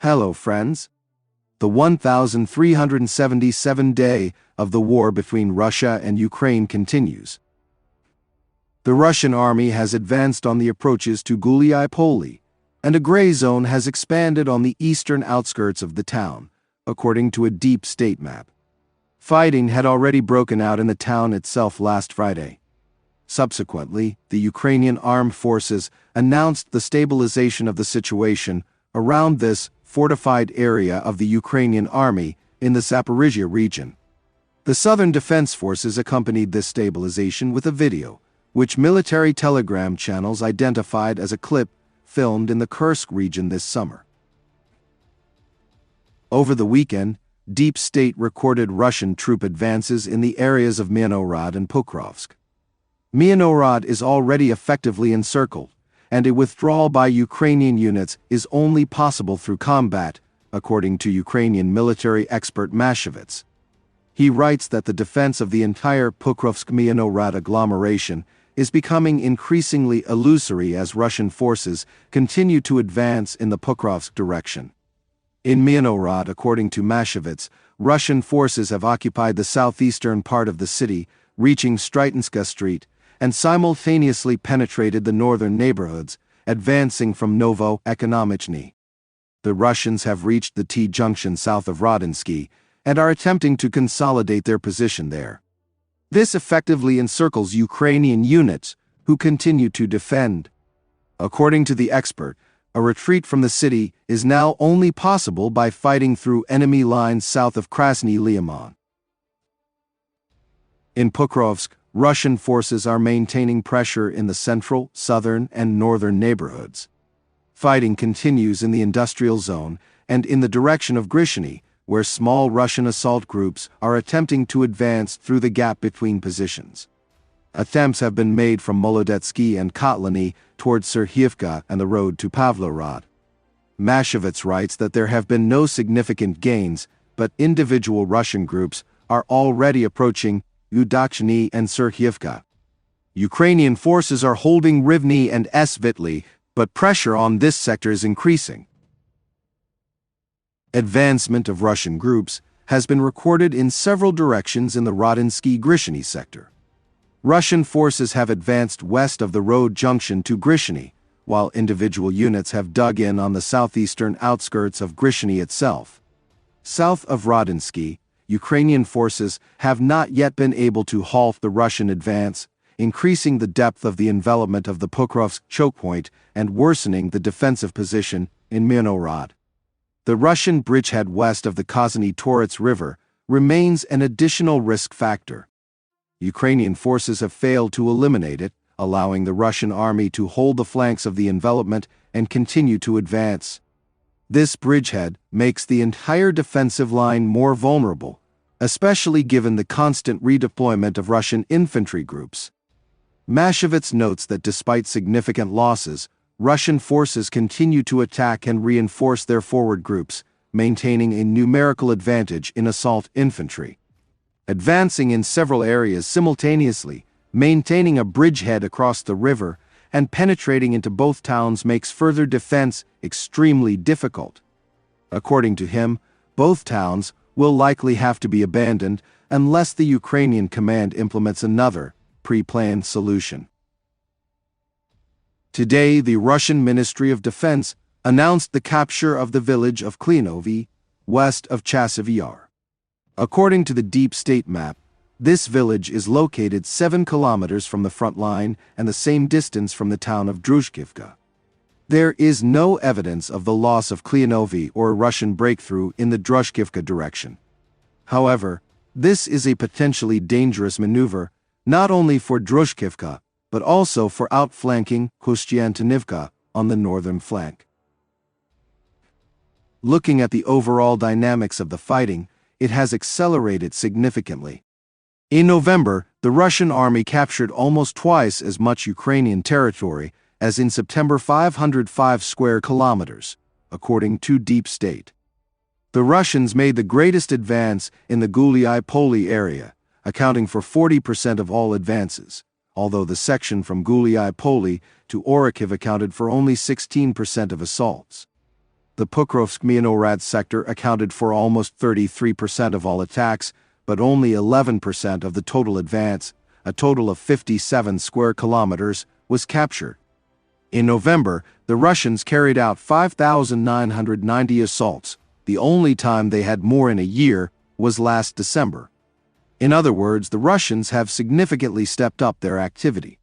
Hello, friends. The 1377th day of the war between Russia and Ukraine continues. The Russian army has advanced on the approaches to Huliaipole, and a gray zone has expanded on the eastern outskirts of the town, according to a deep state map. Fighting had already broken out in the town itself last Friday. Subsequently, the Ukrainian Armed Forces announced the stabilization of the situation around this fortified area of the Ukrainian army in the Zaporizhzhia region. The Southern Defense Forces accompanied this stabilization with a video, which military telegram channels identified as a clip filmed in the Kursk region this summer. Over the weekend, Deep State recorded Russian troop advances in the areas of Myrnohrad and Pokrovsk. Myrnohrad is already effectively encircled, and a withdrawal by Ukrainian units is only possible through combat, according to Ukrainian military expert Myrnohrad. He writes that the defense of the entire Pokrovsk-Myrnohrad agglomeration is becoming increasingly illusory as Russian forces continue to advance in the Pokrovsk direction. In Myrnohrad, according to Myrnohrad, Russian forces have occupied the southeastern part of the city, reaching Rodynske Street, and simultaneously penetrated the northern neighborhoods, advancing from Novo-Ekonomichny. The Russians have reached the T-junction south of Rodynske and are attempting to consolidate their position there. This effectively encircles Ukrainian units, who continue to defend. According to the expert, a retreat from the city is now only possible by fighting through enemy lines south of Krasny Liman. In Pokrovsk, Russian forces are maintaining pressure in the central, southern, and northern neighborhoods. Fighting continues in the industrial zone and in the direction of Grishny, where small Russian assault groups are attempting to advance through the gap between positions. Attempts have been made from Molodetsky and Kotliny towards Druzhkivka and the road to Pavlograd. Myrnohrad writes that there have been no significant gains, but individual Russian groups are already approaching Udachny and Druzhkivka. Ukrainian forces are holding Rivne and Svitly, but pressure on this sector is increasing. Advancement of Russian groups has been recorded in several directions in the Rodynske-Grishny sector. Russian forces have advanced west of the road junction to Grishny, while individual units have dug in on the southeastern outskirts of Grishny itself. South of Rodynske, Ukrainian forces have not yet been able to halt the Russian advance, increasing the depth of the envelopment of the Pokrovsk chokepoint and worsening the defensive position in Myrnohrad. The Russian bridgehead west of the Kazany Torets River remains an additional risk factor. Ukrainian forces have failed to eliminate it, allowing the Russian army to hold the flanks of the envelopment and continue to advance. This bridgehead makes the entire defensive line more vulnerable, especially given the constant redeployment of Russian infantry groups. Myrnohrad notes that despite significant losses, Russian forces continue to attack and reinforce their forward groups, maintaining a numerical advantage in assault infantry. Advancing in several areas simultaneously, maintaining a bridgehead across the river, and penetrating into both towns makes further defense extremely difficult. According to him, both towns will likely have to be abandoned unless the Ukrainian command implements another, pre-planned solution. Today, the Russian Ministry of Defense announced the capture of the village of Klinovi, west of Chasiv Yar. According to the Deep State map, this village is located 7 kilometers from the front line and the same distance from the town of Druzhkivka. There is no evidence of the loss of Klinovi or a Russian breakthrough in the Druzhkivka direction. However, this is a potentially dangerous maneuver, not only for Druzhkivka, but also for outflanking Kostiantynivka on the northern flank. Looking at the overall dynamics of the fighting, it has accelerated significantly. In November, the Russian army captured almost twice as much Ukrainian territory as in September, 505 square kilometers, according to Deep State. The Russians made the greatest advance in the Huliaipole area, accounting for 40% of all advances, although the section from Huliaipole to Orikhiv accounted for only 16% of assaults. The Pokrovsk-Myrnohrad sector accounted for almost 33% of all attacks, but only 11% of the total advance, a total of 57 square kilometers, was captured. In November, the Russians carried out 5,990 assaults. The only time they had more in a year was last December. In other words, the Russians have significantly stepped up their activity.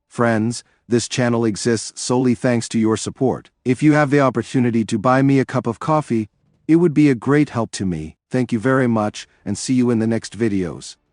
Friends, this channel exists solely thanks to your support. If you have the opportunity to buy me a cup of coffee, it would be a great help to me. Thank you very much, and see you in the next videos.